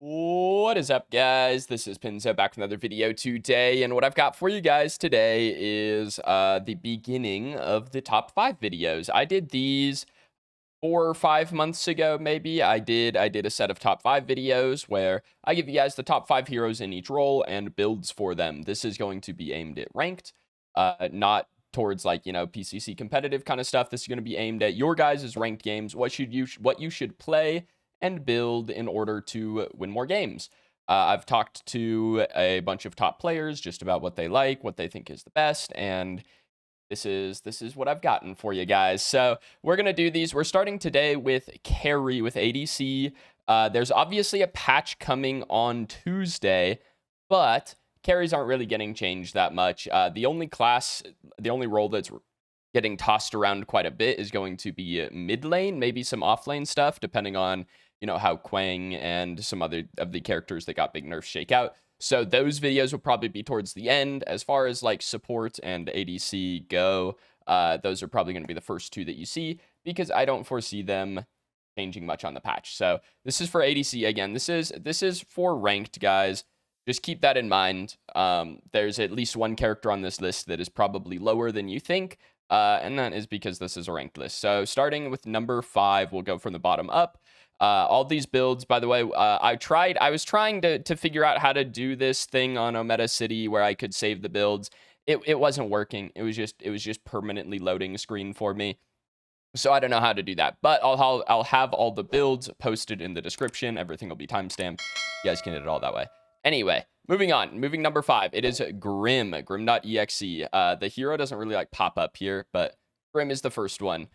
What is up, guys? This is Pinzo back with another video today, and what I've got for you guys today is the beginning of the top 5 videos. I did these 4 or 5 months ago, maybe. I did a set of top 5 videos where I give you guys the top 5 heroes in each role and builds for them. This is going to be aimed at ranked, not towards like, PCC competitive kind of stuff. This is going to be aimed at your guys' ranked games, what you should play and build in order to win more games. I've talked to a bunch of top players just about what they like, what they think is the best, and this is what I've gotten for you guys. So we're gonna do these. We're starting today with carry with ADC. There's obviously a patch coming on Tuesday, but carries aren't really getting changed that much. The only role that's getting tossed around quite a bit is going to be mid lane, maybe some off lane stuff, depending on how Quang and some other of the characters that got big nerfs shake out. So those videos will probably be towards the end. As far as like support and ADC go, those are probably going to be the first two that you see because I don't foresee them changing much on the patch. So this is for ADC again. This is for ranked guys. Just keep that in mind. There's at least one character on this list that is probably lower than you think, and that is because this is a ranked list. So starting with number 5, we'll go from the bottom up. All these builds, by the way, I was trying to figure out how to do this thing on Ometa City where I could save the builds. It wasn't working. It was just permanently loading a screen for me. So I don't know how to do that, but I'll have all the builds posted in the description. Everything will be timestamped. You guys can hit it all that way. Anyway, moving on. Moving number 5. It is Grim.exe. The hero doesn't really like pop up here, but Grim is the first one.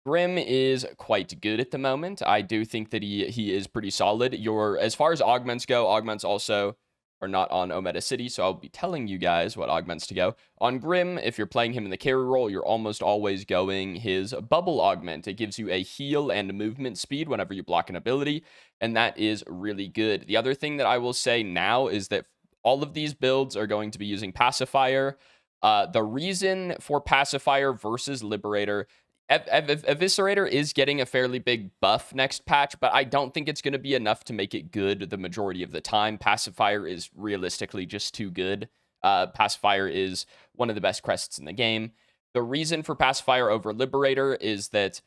Grim is quite good at the moment. I do think that he is pretty solid. As far as augments go, augments also are not on Ometa City, so I'll be telling you guys what augments to go. On Grim, if you're playing him in the carry role, you're almost always going his bubble augment. It gives you a heal and movement speed whenever you block an ability, and that is really good. The other thing that I will say now is that all of these builds are going to be using Pacifier. The reason for Pacifier versus Liberator, Eviscerator is getting a fairly big buff next patch, but I don't think it's going to be enough to make it good the majority of the time. Pacifier is realistically just too good. Pacifier is one of the best crests in the game. The reason for Pacifier over Liberator is that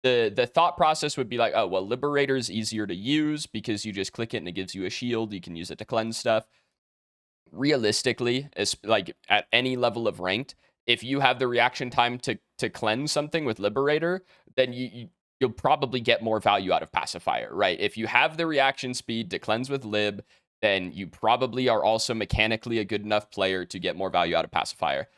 the thought process would be like, oh, well, Liberator is easier to use because you just click it and it gives you a shield. You can use it to cleanse stuff. Realistically, like at any level of ranked, if you have the reaction time to cleanse something with Liberator, then you'll probably get more value out of Pacifier, right? If you have the reaction speed to cleanse with Lib, then you probably are also mechanically a good enough player to get more value out of Pacifier.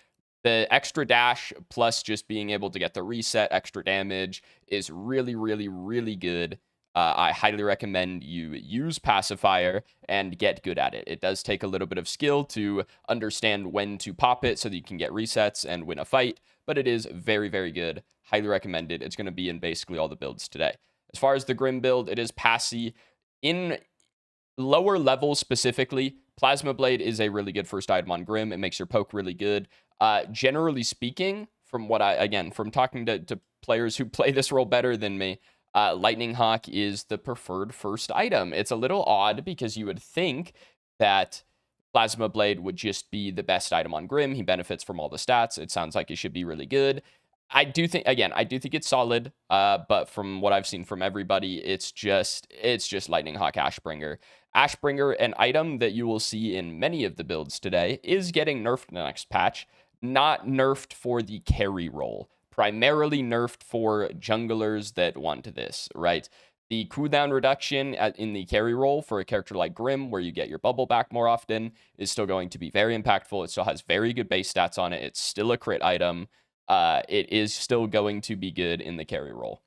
The extra dash plus just being able to get the reset extra damage is really, really, really good. I highly recommend you use Pacifier and get good at it. It does take a little bit of skill to understand when to pop it so that you can get resets and win a fight, but it is very, very good. Highly recommended. It's going to be in basically all the builds today. As far as the Grim build, it is Passy. In lower levels specifically, Plasmablade is a really good first item on Grim. It makes your poke really good. Generally speaking, from talking to players who play this role better than me, Lightningg Hawk is the preferred first item. It's a little odd because you would think that Plasmablade would just be the best item on Grim. He benefits from all the stats. It sounds like it should be really good. I do think it's solid, but from what I've seen from everybody, it's just Lightningg Hawk Ashbringer. Ashbringer, an item that you will see in many of the builds today, is getting nerfed in the next patch. Not nerfed for the carry role. Primarily nerfed for junglers that want this, right? The cooldown reduction in the carry role for a character like Grim, where you get your bubble back more often, is still going to be very impactful. It still has very good base stats on it. It's still a crit item. It is still going to be good in the carry role.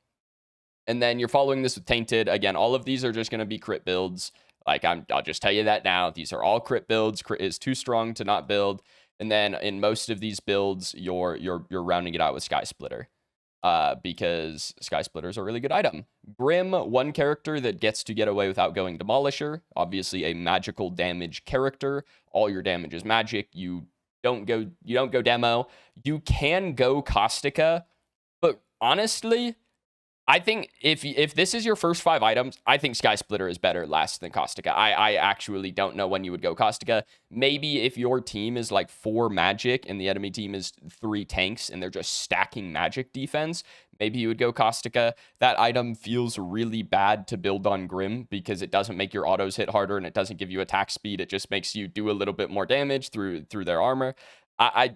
And then you're following this with Tainted. Again, all of these are just going to be crit builds. I'll just tell you that now. These are all crit builds. Crit is too strong to not build. And then in most of these builds, you're rounding it out with Sky Splitter, because Sky Splitter is a really good item. Grim, one character that gets to get away without going Demolisher. Obviously, a magical damage character. All your damage is magic. You don't go demo. You can go Caustica, but honestly, I think if this is your first 5 items, I think Sky Splitter is better last than Caustica. I actually don't know when you would go Caustica. Maybe if your team is like 4 magic and the enemy team is 3 tanks and they're just stacking magic defense, maybe you would go Caustica. That item feels really bad to build on Grim because it doesn't make your autos hit harder and it doesn't give you attack speed. It just makes you do a little bit more damage through their armor.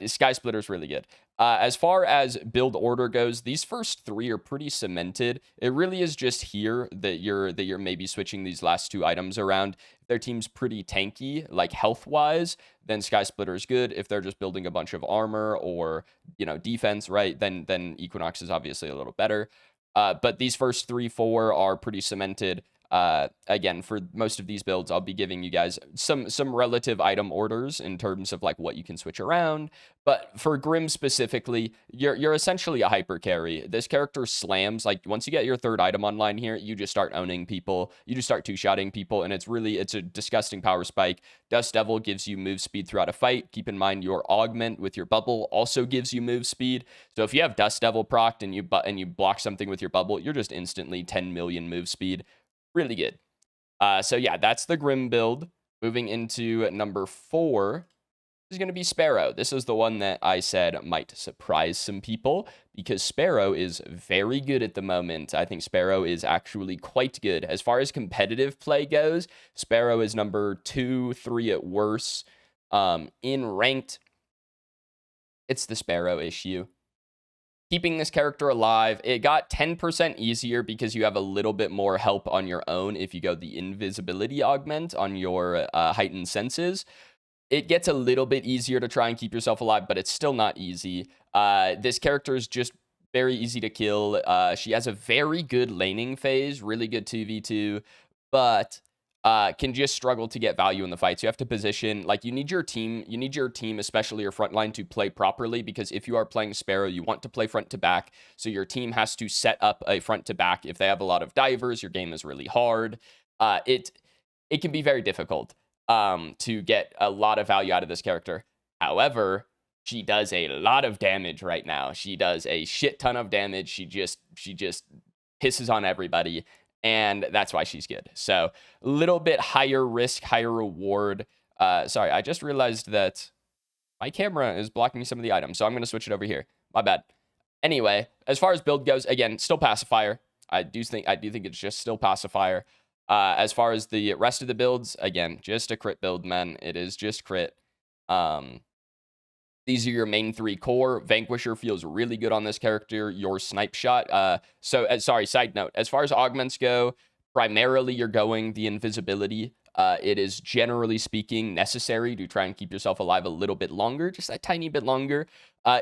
Sky Splitter is really good. As far as build order goes, these first 3 are pretty cemented. It really is just here that you're maybe switching these last 2 items around. If their team's pretty tanky, like health-wise, then Sky Splitter is good. If they're just building a bunch of armor or, you know, defense, right, then Equinox is obviously a little better. But these first 3, 4 are pretty cemented. Again, for most of these builds, I'll be giving you guys some relative item orders in terms of like what you can switch around. But for Grim specifically, you're essentially a hyper carry. This character slams. Like once you get your 3rd item online here, you just start owning people. You just start 2-shotting people, and it's a disgusting power spike. Dust Devil gives you move speed throughout a fight. Keep in mind your Augment with your bubble also gives you move speed. So if you have Dust Devil procced and you block something with your bubble, you're just instantly 10 million move speed. Really good. So yeah, that's the Grim build. Moving into number 4 is going to be Sparrow. This is the one that I said might surprise some people because Sparrow is very good at the moment. I think Sparrow is actually quite good. As far as competitive play goes, Sparrow is number 2, 3 at worst. In ranked, it's the Sparrow issue. Keeping this character alive, it got 10% easier because you have a little bit more help on your own if you go the invisibility augment on your heightened senses. It gets a little bit easier to try and keep yourself alive, but it's still not easy. This character is just very easy to kill. She has a very good laning phase, really good 2v2, but can just struggle to get value in the fights. You have to position, like you need your team, especially your front line, to play properly, because if you are playing Sparrow, you want to play front to back. So your team has to set up a front to back. If they have a lot of divers, your game is really hard. It can be very difficult to get a lot of value out of this character. However, she does a lot of damage right now. She does a shit ton of damage. She just pisses on everybody. And that's why she's good. So a little bit higher risk, higher reward. Sorry, I just realized that my camera is blocking some of the items, so I'm going to switch it over here. My bad. Anyway, as far as build goes, again, still Pacifier. I do think it's just still Pacifier. As far as the rest of the builds, again, just a crit build, man. It is just crit. These are your main 3 core. Vanquisher feels really good on this character. Your snipe shot. Sorry, side note. As far as augments go, primarily you're going the invisibility. It is generally speaking necessary to try and keep yourself alive a little bit longer, just a tiny bit longer.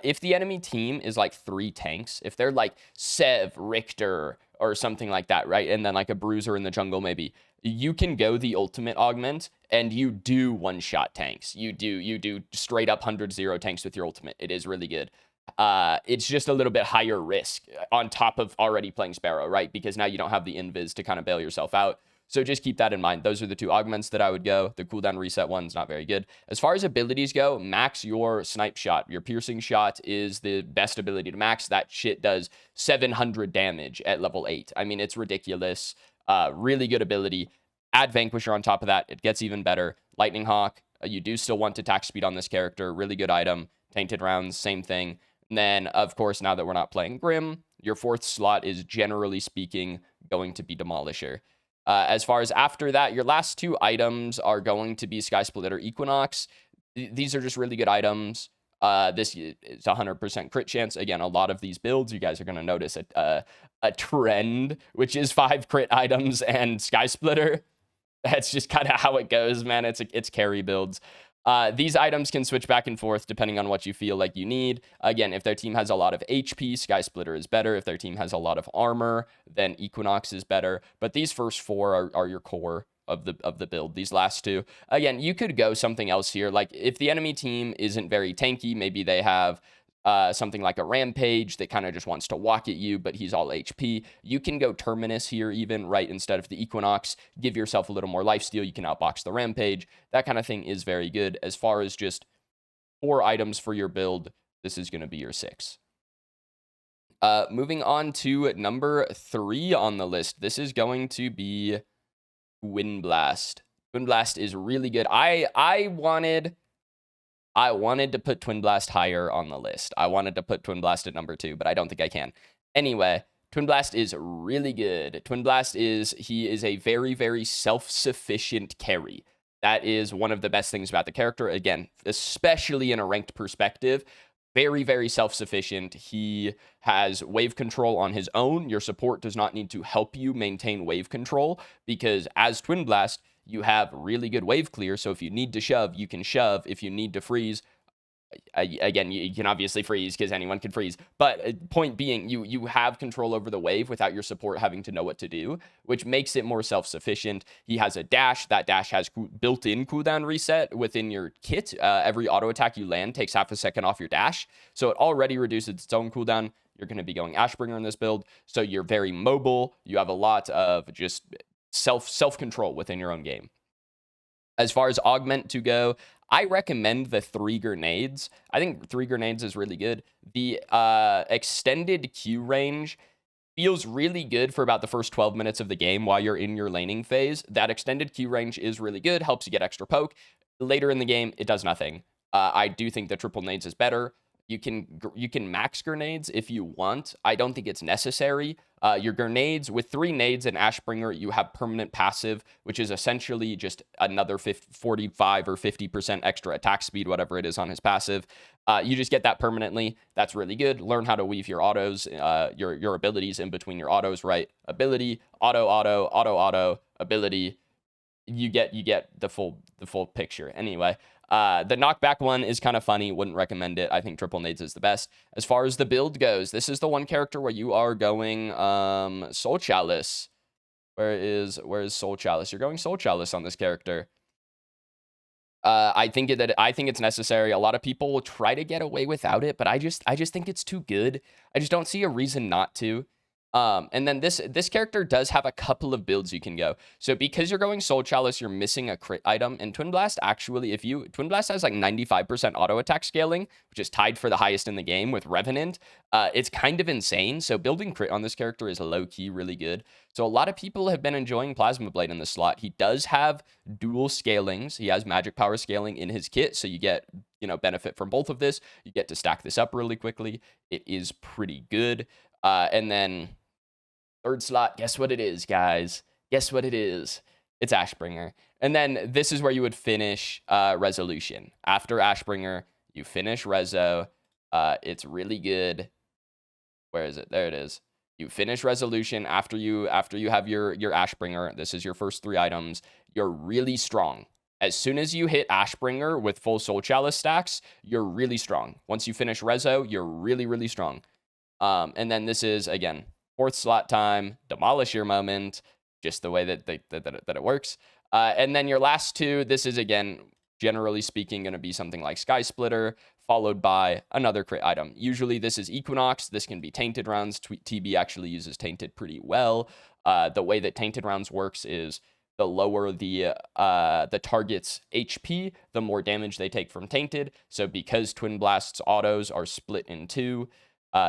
If the enemy team is like 3 tanks, if they're like Sev, Richter, or something like that, right? And then like a bruiser in the jungle maybe, you can go the ultimate augment and you do one-shot tanks. You do straight up 100-0 tanks with your ultimate. It is really good. It's just a little bit higher risk on top of already playing Sparrow, right? Because now you don't have the invis to kind of bail yourself out. So just keep that in mind. Those are the 2 augments that I would go. The cooldown reset one's not very good. As far as abilities go, max your snipe shot. Your piercing shot is the best ability to max. That shit does 700 damage at level 8. I mean, it's ridiculous. Really good ability. Add Vanquisher on top of that. It gets even better. Lightningg Hawk. You do still want attack speed on this character. Really good item. Tainted Rounds, same thing. And then, of course, now that we're not playing Grim, your 4th slot is generally speaking going to be Demolisher. As far as after that, your last 2 items are going to be Sky Splitter, Equinox. These are just really good items. This is 100% crit chance. Again, a lot of these builds, you guys are going to notice a trend, which is 5 crit items and Sky Splitter. That's just kind of how it goes, man. It's carry builds. These items can switch back and forth depending on what you feel like you need. Again, if their team has a lot of HP, Sky Splitter is better. If their team has a lot of armor, then Equinox is better. But these first 4 are your core of the build. These last 2, again, you could go something else here. Like if the enemy team isn't very tanky, maybe they have something like a Rampage that kind of just wants to walk at you, but he's all HP. You can go Terminus here even, right? Instead of the Equinox, give yourself a little more lifesteal. You can outbox the Rampage. That kind of thing is very good. As far as just 4 items for your build, this is going to be your 6. Moving on to number 3 on the list. This is going to be Twin Blast. Twin Blast is really good. I wanted to put Twin Blast higher on the list. I wanted to put Twin Blast at number 2, but I don't think I can. Anyway, Twin Blast is really good. Twin Blast he is a very, very self-sufficient carry. That is one of the best things about the character. Again, especially in a ranked perspective, very, very self-sufficient. He has wave control on his own. Your support does not need to help you maintain wave control because as Twin Blast, you have really good wave clear. So if you need to shove, you can shove. If you need to freeze, again, you can obviously freeze because anyone can freeze. But point being, you have control over the wave without your support having to know what to do, which makes it more self-sufficient. He has a dash. That dash has built-in cooldown reset within your kit. Every auto attack you land takes half a second off your dash. So it already reduces its own cooldown. You're going to be going Ashbringer in this build. So you're very mobile. You have a lot of just self-control within your own game. As far as Augment to go, I recommend the 3 grenades. I think 3 grenades is really good. The extended Q range feels really good for about the first 12 minutes of the game while you're in your laning phase. That extended Q range is really good, helps you get extra poke. Later in the game, it does nothing. I do think the triple nades is better. You can max grenades if you want. I don't think it's necessary. Your grenades, with 3 nades and Ashbringer, you have permanent passive, which is essentially just another 45 or 50% extra attack speed, whatever it is on his passive. You just get that permanently. That's really good. Learn how to weave your autos, your abilities in between your autos, right? Ability, auto, ability. You get the full picture. Anyway. The knockback one is kind of funny. Wouldn't recommend it. I think triple nades is the best. As far as the build goes, this is the one character where you are going Soul Chalice. Where is Soul Chalice? You're going Soul Chalice on this character. I think it's necessary. A lot of people will try to get away without it, but I just think it's too good. I just don't see a reason not to. And then this character does have a couple of builds you can go. So because you're going Soul Chalice, you're missing a crit item. And Twin Blast, actually, Twin Blast has like 95% auto attack scaling, which is tied for the highest in the game with Revenant. It's kind of insane. So building crit on this character is low-key really good. So a lot of people have been enjoying Plasmablade in this slot. He does have dual scalings. He has magic power scaling in his kit. So you get, benefit from both of this. You get to stack this up really quickly. It is pretty good. And then 3rd slot, guess what it is, guys? Guess what it is? It's Ashbringer. And then this is where you would finish Resolution. After Ashbringer, you finish Reso. It's really good. Where is it? There it is. You finish Resolution after you have your Ashbringer. This is your first 3 items. You're really strong. As soon as you hit Ashbringer with full Soul Chalice stacks, you're really strong. Once you finish Reso, you're really, really strong. And then this is, again, 4th slot time, Demolisher moment, just the way that it works. And then your last 2, this is, again, generally speaking, going to be something like Sky Splitter, followed by another crit item. Usually this is Equinox. This can be Tainted Rounds. TB actually uses Tainted pretty well. The way that Tainted Rounds works is the lower the target's HP, the more damage they take from Tainted. So because Twin Blast's autos are split in 2,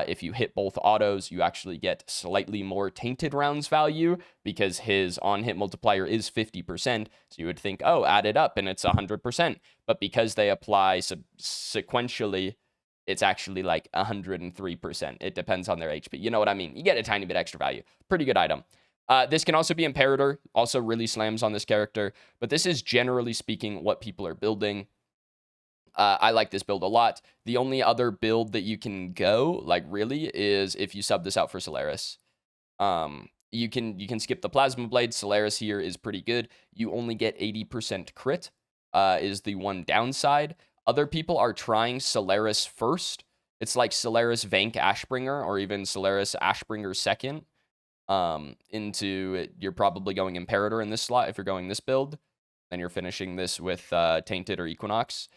if you hit both autos, you actually get slightly more Tainted Rounds value because his on-hit multiplier is 50%. So you would think, oh, add it up and it's 100%. But because they apply sequentially, it's actually like 103%. It depends on their HP. You know what I mean? You get a tiny bit extra value. Pretty good item. This can also be Imperator. Also really slams on this character. But this is generally speaking what people are building. I like this build a lot. The only other build that you can go, like really, is if you sub this out for Solaris. You can skip the Plasmablade. Solaris here is pretty good. You only get 80% crit, is the one downside. Other people are trying Solaris first. It's like Solaris Vank Ashbringer, or even Solaris Ashbringer second. You're probably going Imperator in this slot if you're going this build. Then you're finishing this with Tainted or Equinox.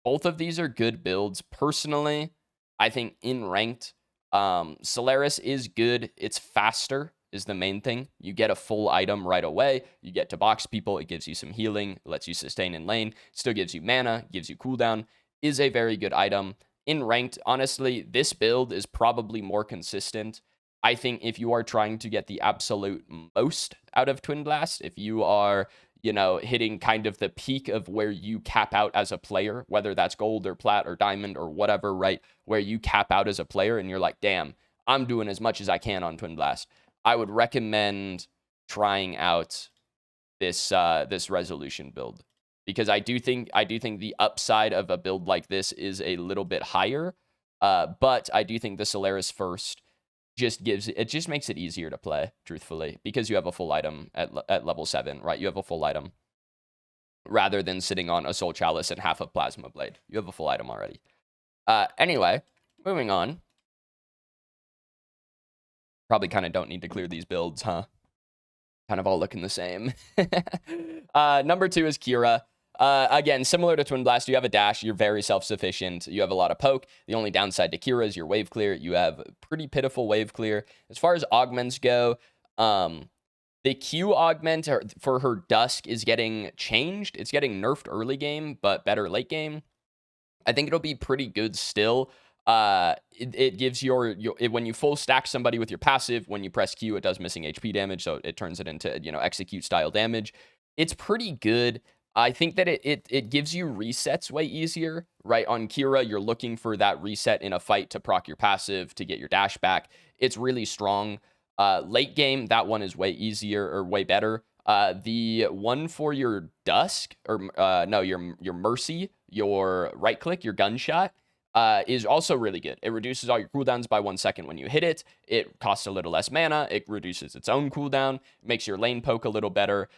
Both of these are good builds. Personally, I think in ranked, Solaris is good. It's faster is the main thing. You get a full item right away. You get to box people. It gives you some healing. Lets you sustain in lane. Still gives you mana. Gives you cooldown. Is a very good item. in ranked, honestly, this build is probably more consistent. I think if you are trying to get the absolute most out of Twin Blast, if you are, you know, hitting kind of the peak of where you cap out as a player, whether that's gold or plat or diamond or whatever, right? Where you cap out as a player and you're like, damn, I'm doing as much as I can on Twin Blast. I would recommend trying out this this resolution build, because I do think the upside of a build like this is a little bit higher. But I do think the Solaris first just makes it easier to play, truthfully, because you have a full item at level 7, right? You have a full item rather than sitting on a Soul Chalice and half a Plasmablade. You have a full item already. Anyway, moving on. Probably kind of don't need to clear these builds, huh? Kind of all looking the same. Number 2 is Kira. Again, similar to Twin Blast, you have a dash. You're very self-sufficient. You have a lot of poke. The only downside to Kira is your wave clear. You have pretty pitiful wave clear. As far as augments go, the Q augment for her Dusk is getting changed. It's getting nerfed early game, but better late game. I think it'll be pretty good still. It gives when you full stack somebody with your passive, when you press Q, it does missing HP damage, so it turns it into, you know, execute style damage. It's pretty good. I think that it gives you resets way easier, right? On Kira, you're looking for that reset in a fight to proc your passive, to get your dash back. It's really strong. Late game, that one is way easier or way better. The one for your Dusk, or no, your Mercy, your right click, your gunshot, is also really good. It reduces all your cooldowns by 1 second when you hit it. It costs a little less mana. It reduces its own cooldown, makes your lane poke a little better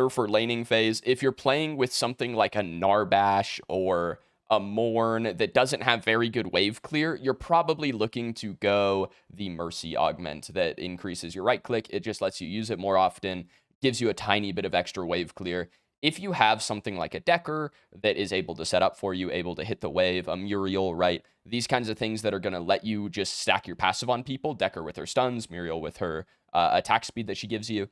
for laning phase. If you're playing with something like a Narbash or a Morn that doesn't have very good wave clear, you're probably looking to go the Mercy augment that increases your right click. It just lets you use it more often, gives you a tiny bit of extra wave clear. If you have something like a Decker that is able to set up for you, able to hit the wave, a Muriel, right? These kinds of things that are going to let you just stack your passive on people, Decker with her stuns, Muriel with her attack speed that she gives you,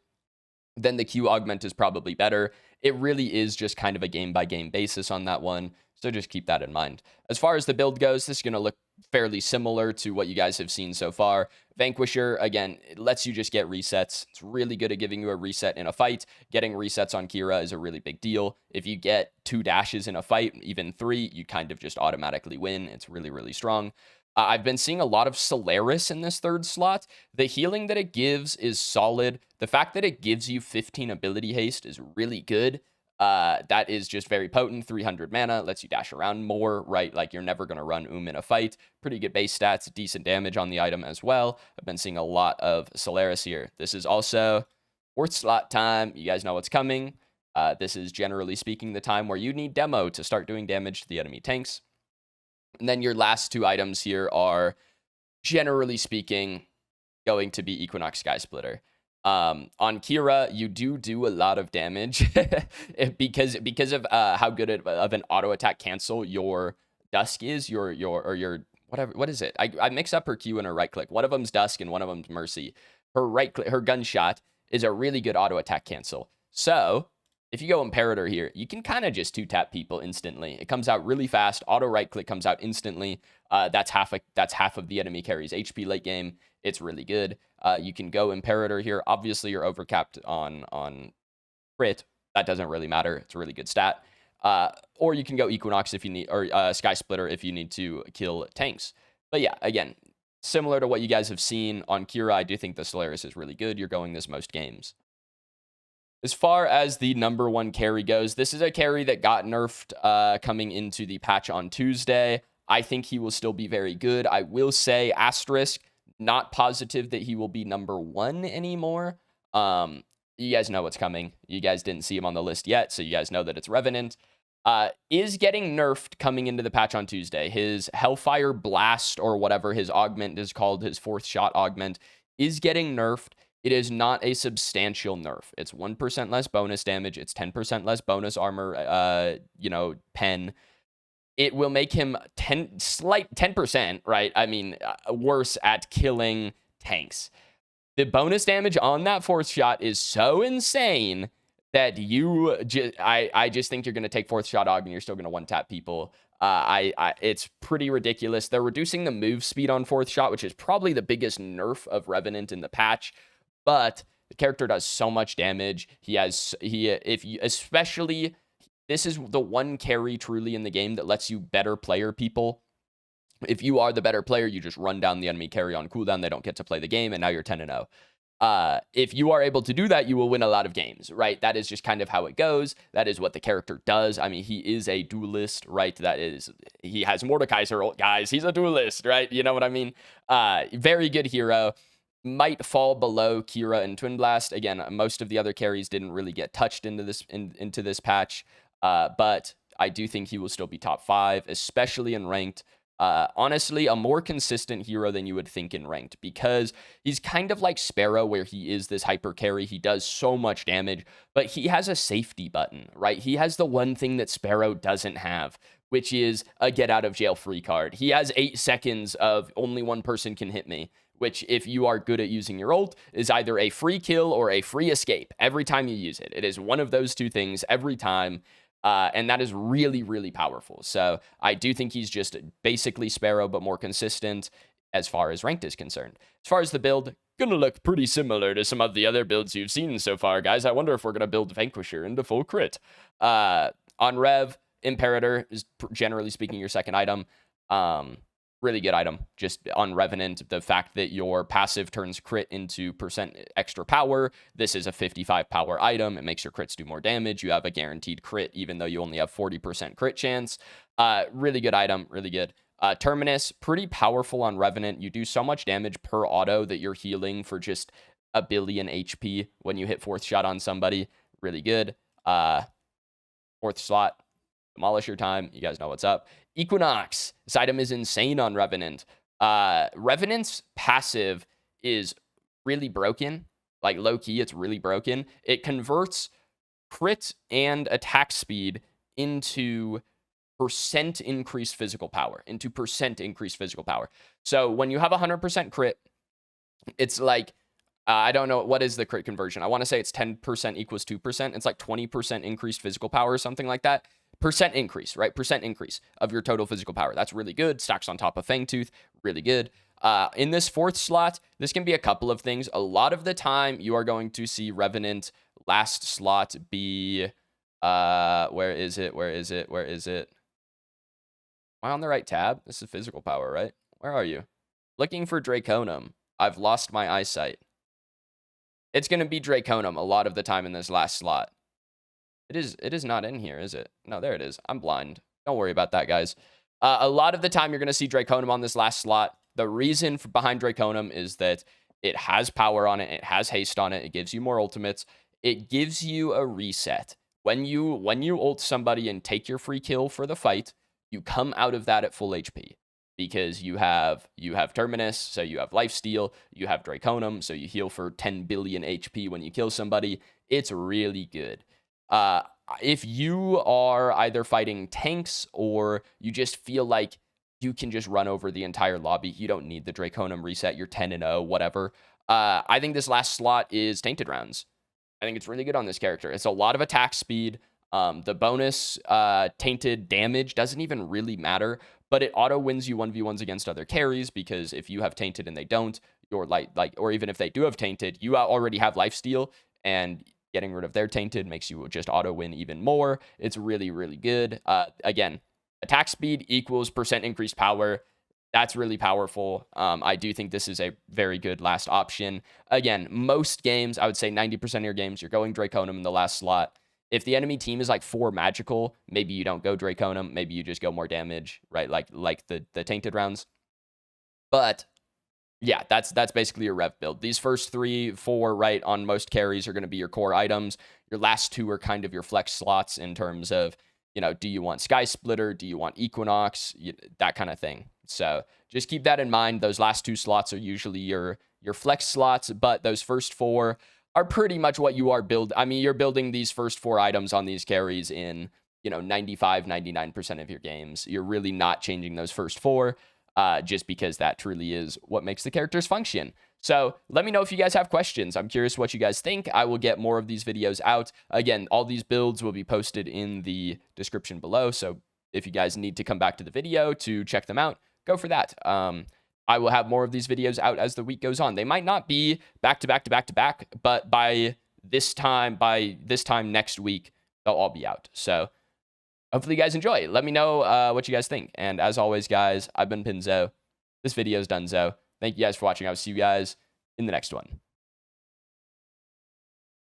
then the Q augment is probably better. It really is just kind of a game-by-game basis on that one, so just keep that in mind. As far as the build goes, this is going to look fairly similar to what you guys have seen so far. Vanquisher, again, it lets you just get resets. It's really good at giving you a reset in a fight. Getting resets on Kira is a really big deal. If you get 2 dashes in a fight, even 3, you kind of just automatically win. It's really, really strong. I've been seeing a lot of Solaris in this 3rd slot. The healing that it gives is solid. The fact that it gives you 15 ability haste is really good. That is just very potent. 300 mana, lets you dash around more, right? Like, you're never going to run in a fight. Pretty good base stats, decent damage on the item as well. I've been seeing a lot of Solaris here. This is also 4th slot time. You guys know what's coming. This is, generally speaking, the time where you need Demo to start doing damage to the enemy tanks. And then your last 2 items here are, generally speaking, going to be Equinox Sky Splitter. On Kira, you do a lot of damage because of how good of an auto attack cancel your Dusk is. Your whatever, what is it? I mix up her Q and her right click. One of them's Dusk and one of them's Mercy. Her right click, her gunshot is a really good auto attack cancel. So if you go Imperator here, you can kind of just 2-tap people instantly. It comes out really fast. Auto right click comes out instantly. That's half of the enemy carry's HP late game. It's really good. You can go Imperator here. Obviously, you're overcapped on crit. That doesn't really matter. It's a really good stat. Or you can go Equinox if you need, or Sky Splitter if you need to kill tanks. But yeah, again, similar to what you guys have seen on Kira, I do think the Solaris is really good. You're going this most games. As far as the number 1 carry goes, this is a carry that got nerfed coming into the patch on Tuesday. I think he will still be very good. I will say, asterisk, not positive that he will be number 1 anymore. You guys know what's coming. You guys didn't see him on the list yet, so you guys know that it's Revenant. Is getting nerfed coming into the patch on Tuesday. His Hellfire Blast, or whatever his augment is called, his 4th shot augment, is getting nerfed. It is not a substantial nerf. It's 1% less bonus damage. It's 10% less bonus armor, pen. It will make him 10%, right? I mean, worse at killing tanks. The bonus damage on that 4th shot is so insane that I just think you're going to take 4th shot aug and you're still going to 1-tap people. It's pretty ridiculous. They're reducing the move speed on 4th shot, which is probably the biggest nerf of Revenant in the patch, but the character does so much damage. Especially, this is the one carry truly in the game that lets you better player people. If you are the better player, you just run down the enemy carry on cooldown. They don't get to play the game, and now you're 10-0. If you are able to do that, you will win a lot of games, right? That is just kind of how it goes. That is what the character does. I mean, he is a duelist, right? He has Mordekaiser, guys. He's a duelist, right? You know what I mean? Very good hero. Might fall below Kira and Twin Blast. Again, most of the other carries didn't really get touched into this patch, but I do think he will still be top 5, especially in ranked. Honestly, a more consistent hero than you would think in ranked, because he's kind of like Sparrow, where he is this hyper carry. He does so much damage, but he has a safety button, right? He has the one thing that Sparrow doesn't have, which is a get out of jail free card. He has 8 seconds of only one person can hit me, which, if you are good at using your ult, is either a free kill or a free escape every time you use it. It is one of those two things every time. And that is really, really powerful. So I do think he's just basically Sparrow, but more consistent as far as ranked is concerned. As far as the build, gonna look pretty similar to some of the other builds you've seen so far, guys. I wonder if we're gonna build Vanquisher into full crit. On Rev, Imperator is generally speaking your second item. Really good item. Just on Revenant, the fact that your passive turns crit into percent extra power. This is a 55 power item. It makes your crits do more damage. You have a guaranteed crit, even though you only have 40% crit chance. Really good item. Really good. Terminus, pretty powerful on Revenant. You do so much damage per auto that you're healing for just a billion HP when you hit 4th shot on somebody. Really good. 4th slot. Demolisher time. You guys know what's up. Equinox. This item is insane on Revenant. Revenant's passive is really broken. Like, low-key, it's really broken. It converts crit and attack speed into percent increased physical power. So when you have 100% crit, it's like, I don't know, what is the crit conversion? I want to say it's 10% equals 2%. It's like 20% increased physical power or something like that. Percent increase, right? Percent increase of your total physical power. That's really good. Stacks on top of Fangtooth. Really good. In this 4th slot, this can be a couple of things. A lot of the time, you are going to see Revenant last slot be... where is it? Am I on the right tab? This is physical power, right? Where are you? Looking for Draconum. I've lost my eyesight. It's going to be Draconum a lot of the time in this last slot. It is not in here, is it? No, there it is. I'm blind. Don't worry about that, guys. A lot of the time, you're going to see Draconum on this last slot. The reason behind Draconum is that it has power on it. It has haste on it. It gives you more ultimates. It gives you a reset. When you ult somebody and take your free kill for the fight, you come out of that at full HP. Because you have Terminus, so you have lifesteal. You have Draconum, so you heal for 10 billion HP when you kill somebody. It's really good. If you are either fighting tanks or you just feel like you can just run over the entire lobby, you don't need the Draconum reset, you're 10-0, whatever. I think this last slot is Tainted Rounds. I think it's really good on this character. It's a lot of attack speed. The bonus tainted damage doesn't even really matter, but it auto wins you 1v1s against other carries, because if you have tainted and they don't, you're or even if they do have tainted, you already have lifesteal, and getting rid of their tainted makes you just auto win even more. It's really, really good. Again, attack speed equals percent increased power. That's really powerful. I do think this is a very good last option. Again, most games, I would say 90% of your games, you're going Draconum in the last slot. If the enemy team is like 4 magical, maybe you don't go Draconum. Maybe you just go more damage, right? Like the Tainted Rounds. But yeah, that's basically your Rev build. These first 3, 4, right, on most carries are going to be your core items. Your last 2 are kind of your flex slots in terms of, do you want Sky Splitter? Do you want Equinox? That kind of thing. So just keep that in mind. Those last 2 slots are usually your flex slots, but those first 4 are pretty much what you are you're building these first 4 items on these carries in, 95, 99% of your games. You're really not changing those first 4. Just because that truly is what makes the characters function. So let me know if you guys have questions. I'm curious what you guys think. I will get more of these videos out. Again, all these builds will be posted in the description below, so if you guys need to come back to the video to check them out, go for that. I will have more of these videos out as the week goes on. They might not be back to back to back to back, but by this time next week, they'll all be out. So hopefully you guys enjoy. Let me know what you guys think. And as always, guys, I've been Pinzo. This video is donezo. Thank you guys for watching. I'll see you guys in the next one.